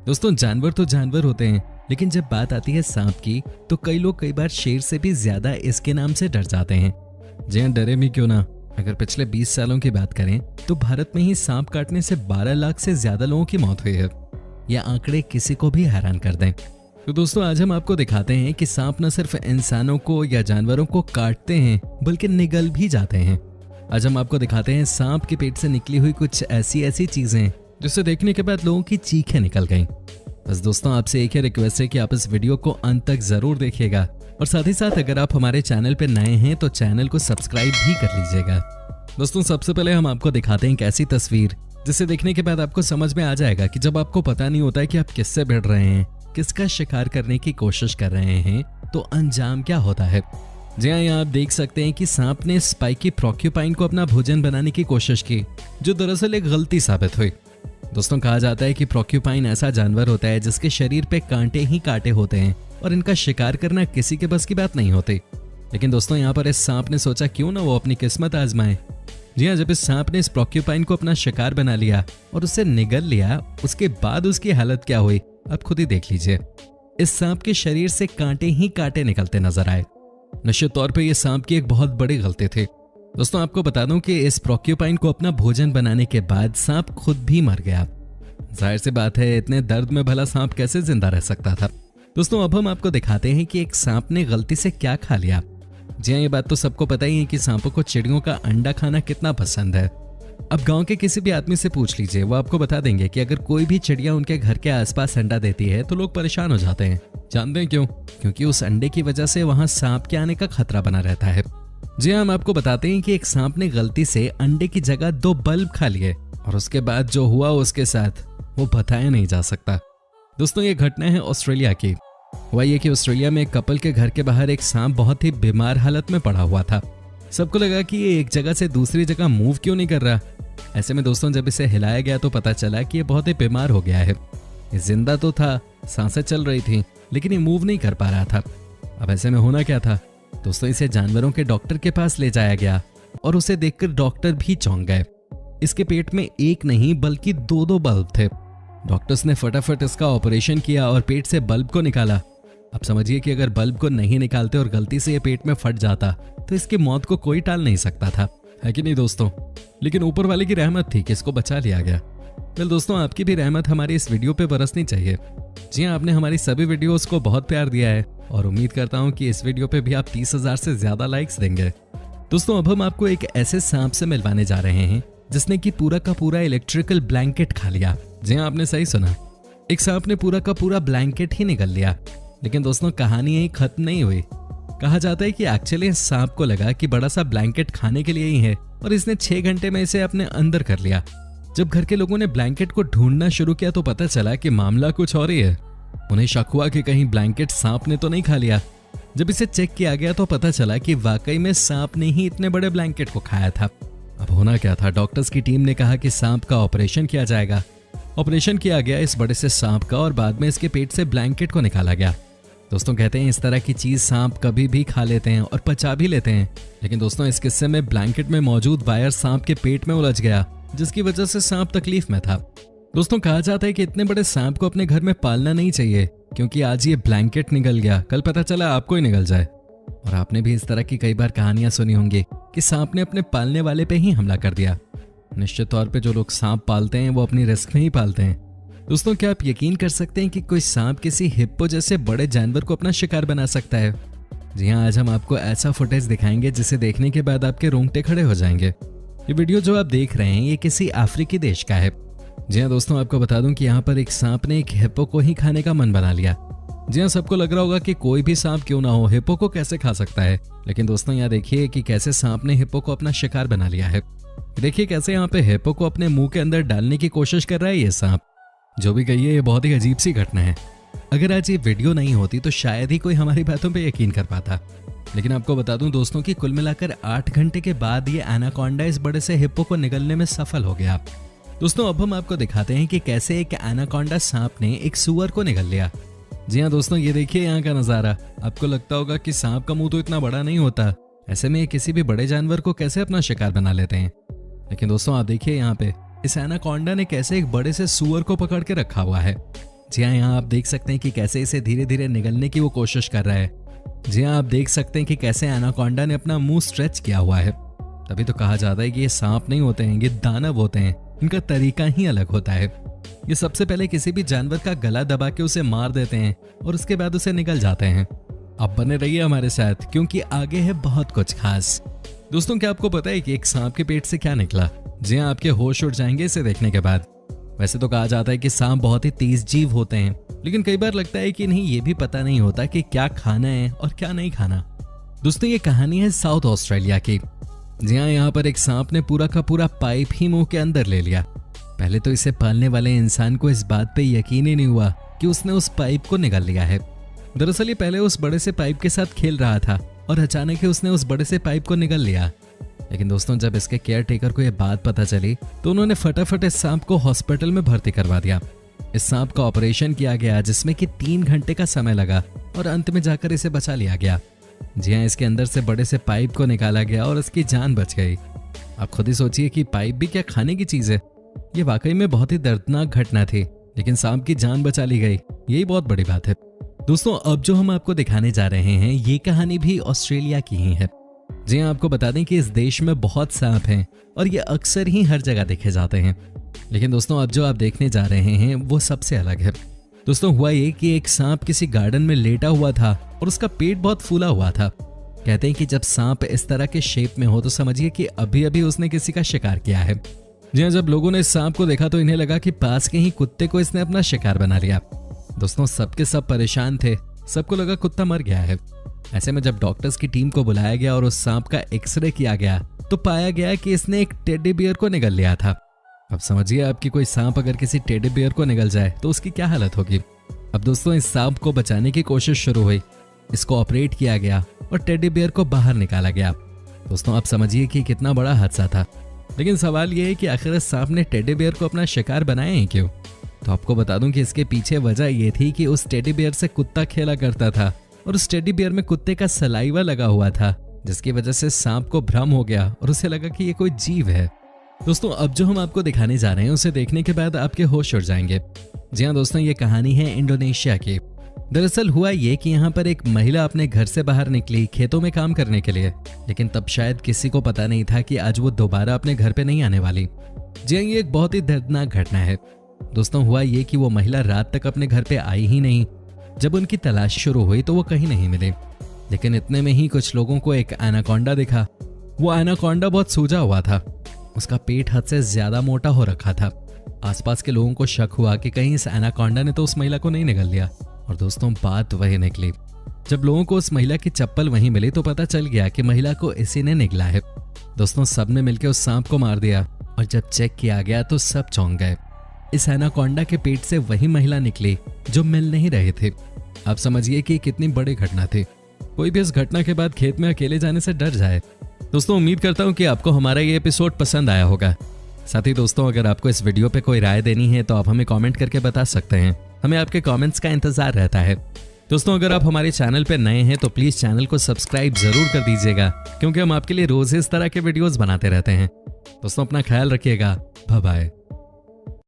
दोस्तों, जानवर तो जानवर होते हैं, लेकिन जब बात आती है सांप की तो कई लोग कई बार शेर से भी ज्यादा इसके नाम से डर जाते हैं। जी हाँ, डरे भी क्यों ना। अगर पिछले 20 सालों की बात करें तो भारत में ही सांप काटने से 12 लाख से ज्यादा लोगों की मौत हुई है। ये आंकड़े किसी को भी हैरान कर दें। तो दोस्तों, आज हम आपको दिखाते हैं कि सांप न सिर्फ इंसानों को या जानवरों को काटते हैं बल्कि निगल भी जाते हैं। आज हम आपको दिखाते हैं सांप के पेट से निकली हुई कुछ ऐसी चीजें जिसे देखने के बाद लोगों की चीखें निकल गईं। बस दोस्तों, आपसे एक ही रिक्वेस्ट है कि आप इस वीडियो को अंत तक जरूर देखिएगा और साथ ही साथ अगर आप हमारे चैनल पर नए हैं तो चैनल को सब्सक्राइब भी कर लीजिएगा। दोस्तों, सबसे पहले हम आपको दिखाते हैं एक ऐसी तस्वीर जिसे देखने के बाद आपको समझ में आ जाएगा कि जब आपको पता नहीं होता है कि आप किससे भिड़ रहे हैं, किसका शिकार करने की कोशिश कर रहे हैं, तो अंजाम क्या होता है। जी हाँ, यहाँ आप देख सकते हैं कि सांप ने स्पाइकी प्रोक्यूपाइन को अपना भोजन बनाने की कोशिश की, जो दरअसल एक गलती साबित हुई। दोस्तों, कहा जाता है कि प्रोक्यूपाइन ऐसा जानवर होता है जिसके शरीर पे कांटे ही कांटे होते हैं और इनका शिकार करना किसी के बस की बात नहीं होती। लेकिन दोस्तों, यहाँ पर इस सांप ने सोचा क्यों ना वो अपनी किस्मत आजमाए। जी हाँ, जब इस सांप ने इस प्रोक्यूपाइन को अपना शिकार बना लिया और उसे निगल लिया, उसके बाद उसकी हालत क्या हुई आप खुद ही देख लीजिए। इस सांप के शरीर से कांटे ही कांटे निकलते नजर आए। निश्चित तौर पे ये सांप की एक बहुत बड़ी गलती थी। दोस्तों, आपको बता दूं कि इस प्रोक्यूपाइन को अपना भोजन बनाने के बाद सांप खुद भी मर गया। जाहिर सी बात है, इतने दर्द में भला सांप कैसे जिंदा रह सकता था। दोस्तों, अब हम आपको दिखाते हैं कि एक सांप ने गलती से क्या खा लिया। जी हाँ, ये बात तो सबको पता ही है कि सांपों को चिड़ियों का अंडा खाना कितना पसंद है। अब गांव के किसी भी आदमी से पूछ लीजिए, वो आपको बता देंगे कि अगर कोई भी चिड़िया उनके घर के आसपास अंडा देती है तो लोग परेशान हो जाते हैं। जानते हैं क्यों? क्योंकि उस अंडे की वजह से वहां सांप के आने का खतरा बना रहता है। जी हाँ, हम आपको बताते हैं कि एक सांप ने गलती से अंडे की जगह 2 बल्ब खा लिए और उसके बाद जो हुआ उसके साथ वो बताया नहीं जा सकता। दोस्तों, ये घटना है ऑस्ट्रेलिया की। हुआ ये कि ऑस्ट्रेलिया में एक कपल के घर के बाहर एक सांप बहुत ही बीमार हालत में पड़ा हुआ था। सबको लगा कि ये एक जगह से दूसरी जगह मूव क्यों नहीं कर रहा। ऐसे में दोस्तों, जब इसे हिलाया गया तो पता चला कि ये बहुत ही बीमार हो गया है। ये जिंदा तो था, सांसें चल रही थी, लेकिन ये मूव नहीं कर पा रहा था। अब ऐसे में होना क्या था? दोस्तों, इसे जानवरों के डॉक्टर के पास ले जाया गया और उसे देखकर डॉक्टर भी चौंक गए। इसके पेट में एक नहीं बल्कि 2 बल्ब थे। डॉक्टर्स ने फटाफट इसका ऑपरेशन किया और पेट से बल्ब को निकाला। अब समझिए कि अगर बल्ब को नहीं निकालते और गलती से ये पेट में फट जाता तो इसकी मौत को कोई टाल नहीं सकता था, है कि नहीं दोस्तों? लेकिन ऊपर वाले की रहमत थी कि इसको बचा लिया गया। वेल दोस्तों, आपकी भी रहमत हमारी इस वीडियो पे बरसनी चाहिए। जी हाँ, आपने हमारी सभी वीडियोस को बहुत प्यार दिया है और उम्मीद करता हूँ कि इस वीडियो पे भी आप 30,000 से ज्यादा लाइक्स देंगे। दोस्तों, अब हम आपको एक ऐसे सांप से मिलवाने जा रहे हैं जिसने कि पूरा का पूरा इलेक्ट्रिकल ब्लैंकेट खा लिया। जी हाँ, आपने सही सुना, एक सांप ने पूरा का पूरा ब्लैंकेट ही निगल लिया। लेकिन दोस्तों, कहानी यही खत्म नहीं हुई। कहा जाता है कि एक्चुअली इस सांप को लगा कि बड़ा सा ब्लैंकेट खाने के लिए ही है और इसने 6 घंटे में इसे अपने अंदर कर लिया। जब घर के लोगों ने ब्लैंकेट को ढूंढना शुरू किया तो पता चला कि मामला कुछ और ही है। उन्हें शक हुआ कि कहीं ब्लैंकेट सांप ने तो नहीं खा लिया। जब इसे चेक किया गया तो पता चला कि वाकई में सांप ने ही इतने बड़े ब्लैंकेट को खाया था। अब होना क्या था? डॉक्टर्स की टीम ने कहा कि सांप का ऑपरेशन किया जाएगा। ऑपरेशन किया गया इस बड़े से सांप का और बाद में इसके पेट से ब्लैंकेट को निकाला गया। दोस्तों, कहते हैं इस तरह की चीज सांप कभी भी खा लेते हैं और पचा भी लेते हैं। लेकिन दोस्तों, इस किस्से में ब्लैंकेट में मौजूद वायर सांप के पेट में उलझ गया, जिसकी वजह से सांप तकलीफ में था। दोस्तों, कहा जाता है कि इतने बड़े सांप को अपने घर में पालना नहीं चाहिए, क्योंकि आज ये ब्लैंकेट निगल गया, कल पता चला आपको ही निगल जाए। और आपने भी इस तरह की कई बार कहानियां सुनी होंगी कि सांप ने अपने पालने वाले पे ही हमला कर दिया। निश्चित तौर पे जो लोग सांप पालते हैं वो अपनी रिस्क में ही पालते हैं। दोस्तों, क्या आप यकीन कर सकते हैं कि कोई सांप किसी हिप्पो जैसे बड़े जानवर को अपना शिकार बना सकता है? जी हाँ, आज हम आपको ऐसा फुटेज दिखाएंगे जिसे देखने के बाद आपके रोंगटे खड़े हो जाएंगे। ये वीडियो जो आप देख रहे हैं ये किसी अफ्रीकी देश का है। जी हाँ दोस्तों, आपको बता दूं कि यहाँ पर एक सांप ने एक हिप्पो को ही खाने का मन बना लिया। जी हाँ, सबको लग रहा होगा कि कोई भी सांप क्यों ना हो, हिप्पो को कैसे खा सकता है। लेकिन दोस्तों, यहाँ देखिए कि कैसे सांप ने हिप्पो को अपना शिकार बना लिया है। देखिए कैसे यहाँ पे हिप्पो को अपने मुंह के अंदर डालने की कोशिश कर रहा है ये सांप। जो भी कहिए, ये बहुत ही अजीब सी घटना है। अगर आज ये वीडियो नहीं होती तो शायद ही कोई हमारी बातों पे यकीन कर पाता। लेकिन आपको बता दूं दोस्तों कि कुल मिलाकर 8 घंटे के बाद ये एनाकोंडा इस बड़े से हिप्पो को निगलने में सफल हो गया। दोस्तों, अब हम आपको दिखाते हैं कि कैसे एक एनाकोंडा सांप ने एक सुअर को निगल लिया। जी हाँ दोस्तों, ये देखिए यहाँ का नजारा। आपको लगता होगा कि सांप का मुंह तो इतना बड़ा नहीं होता, ऐसे में ये किसी भी बड़े जानवर को कैसे अपना शिकार बना लेते हैं। लेकिन दोस्तों आप देखिए यहाँ पे इस एनाकोंडा ने कैसे एक बड़े से सूअर को पकड़ के रखा हुआ है। जी हाँ, यहाँ आप देख सकते हैं कि कैसे इसे धीरे धीरे निगलने की वो कोशिश कर रहा है। जी हाँ, आप देख सकते हैं कि कैसे एनाकोंडा ने अपना मुंह स्ट्रेच किया हुआ है। तभी तो कहा जाता है कि ये सांप नहीं होते हैं, ये दानव होते हैं। इनका तरीका ही अलग होता है। ये सबसे पहले किसी भी जानवर का गला दबा के उसे मार देते हैं और उसके बाद उसे निगल जाते हैं। आप बने रहिए हमारे साथ, क्योंकि आगे है बहुत कुछ खास। दोस्तों क्या आपको पता है कि एक सांप के पेट से क्या निकला? जी हाँ, आपके होश उड़ जाएंगे इसे देखने के बाद। वैसे तो कहा जाता है कि सांप बहुत ही तेज जीव होते हैं, लेकिन कई बार लगता है कि नहीं, ये भी पता नहीं होता कि क्या खाना है और क्या नहीं खाना। दोस्तों ये कहानी है साउथ ऑस्ट्रेलिया की। जी हाँ, यहाँ पर एक सांप ने पूरा का पूरा पाइप ही मुंह के अंदर ले लिया। पहले तो इसे पालने वाले इंसान को इस बात पे यकीन ही नहीं हुआ कि उसने उस पाइप को निगल लिया है। दरअसल ये पहले उस बड़े से पाइप के साथ खेल रहा था और अचानक ही उसने उस बड़े से पाइप को निगल लिया। लेकिन दोस्तों जब इसके केयर टेकर को यह बात पता चली तो उन्होंने फटाफट इस सांप को हॉस्पिटल में भर्ती करवा दिया। इस सांप का ऑपरेशन किया गया जिसमें कि 3 घंटे का समय लगा और अंत में जाकर इसे बचा लिया गया। जी हाँ, इसके अंदर से बड़े से पाइप को निकाला गया और इसकी जान बच गई। आप खुद ही सोचिए कि पाइप भी क्या खाने की चीज है। ये वाकई में बहुत ही दर्दनाक घटना थी, लेकिन सांप की जान बचा ली गई, यही बहुत बड़ी बात है। दोस्तों अब जो हम आपको दिखाने जा रहे हैं ये कहानी भी ऑस्ट्रेलिया की ही है। जी हाँ, आपको बता दें कि इस देश में बहुत सांप हैं और ये अक्सर ही हर जगह देखे जाते हैं। लेकिन दोस्तों अब जो आप देखने जा रहे हैं वो सबसे अलग है। दोस्तों हुआ ये कि एक सांप किसी गार्डन में लेटा हुआ था और उसका पेट बहुत फूला हुआ था। कहते हैं कि जब सांप इस तरह के शेप में हो तो समझिए कि अभी अभी उसने किसी का शिकार किया है। जी हाँ, जब लोगों ने इस सांप को देखा तो इन्हें लगा कि पास के ही कुत्ते को इसने अपना शिकार बना लिया। दोस्तों सबके सब परेशान थे, सबको लगा कुत्ता मर गया है। ऐसे में जब डॉक्टर्स की टीम को बुलाया गया और उस सांप का एक्सरे किया गया तो पाया गया कि इसने एक टेडी बियर को निगल लिया था। अब समझिए आपकी कोई सांप अगर किसी टेडी बियर को निगल जाए तो उसकी क्या हालत होगी। अब दोस्तों इस सांप को बचाने की कोशिश शुरू हुई, इसको ऑपरेट किया गया और टेडी बियर को बाहर निकाला गया। दोस्तों आप समझिए कि कितना बड़ा हादसा था। लेकिन सवाल यह है कि आखिर इस सांप ने टेडी बियर को अपना शिकार बनाया है क्यों? तो आपको बता दूं कि इसके पीछे वजह यह थी कि उस टेडी बियर से कुत्ता खेला करता था और उस टेडी बियर में कुत्ते का सलाइवा लगा हुआ था, जिसकी वजह से सांप को भ्रम हो गया और उसे लगा कि ये कोई जीव है। दोस्तों अब जो हम आपको दिखाने जा रहे हैं उसे देखने के बाद आपके होश उड़ जाएंगे। जी हाँ दोस्तों, ये कहानी है इंडोनेशिया की। दरअसल हुआ ये कि यहाँ पर एक महिला अपने घर से बाहर निकली खेतों में काम करने के लिए, लेकिन तब शायद किसी को पता नहीं था कि आज वो दोबारा अपने घर पे नहीं आने वाली। जी हाँ, ये एक बहुत ही दर्दनाक घटना है। दोस्तों हुआ ये कि वो महिला रात तक अपने घर पे आई ही नहीं। जब उनकी तलाश शुरू हुई तो वो कहीं नहीं मिले। लेकिन इतने में ही कुछ लोगों को एक एनाकोंडा दिखा। वो एनाकोंडा बहुत सूजा हुआ था, उसका पेट हद से ज्यादा मोटा हो रखा था। आसपास के लोगों को शक हुआ कि कहीं इस एनाकोंडा ने तो उस महिला को नहीं निगल लिया। और दोस्तों बात वही निकली। जब लोगों को उस महिला की चप्पल वहीं मिली तो पता चल गया कि महिला को इसी ने निगला है। दोस्तों सबने मिलकर उस सांप को मार दिया और जब चेक किया गया तो सब चौंक गए। इस एनाकोंडा के पेट से वही महिला निकली जो मिल नहीं रहे थे। आप समझिए कि कितनी बड़ी घटना थी। कोई भी इस घटना के बाद खेत में अकेले जाने से डर जाए। दोस्तों उम्मीद करता हूँ कि आपको हमारा ये एपिसोड पसंद आया होगा। साथ ही दोस्तों अगर आपको इस वीडियो पे कोई राय देनी है तो आप हमें कमेंट करके बता सकते हैं। हमें आपके कमेंट्स का इंतजार रहता है। दोस्तों अगर आप हमारे चैनल पे नए हैं तो प्लीज चैनल को सब्सक्राइब जरूर कर दीजिएगा, क्योंकि हम आपके लिए रोज इस तरह के वीडियोस बनाते रहते हैं। दोस्तों अपना ख्याल रखिएगा। Bye bye.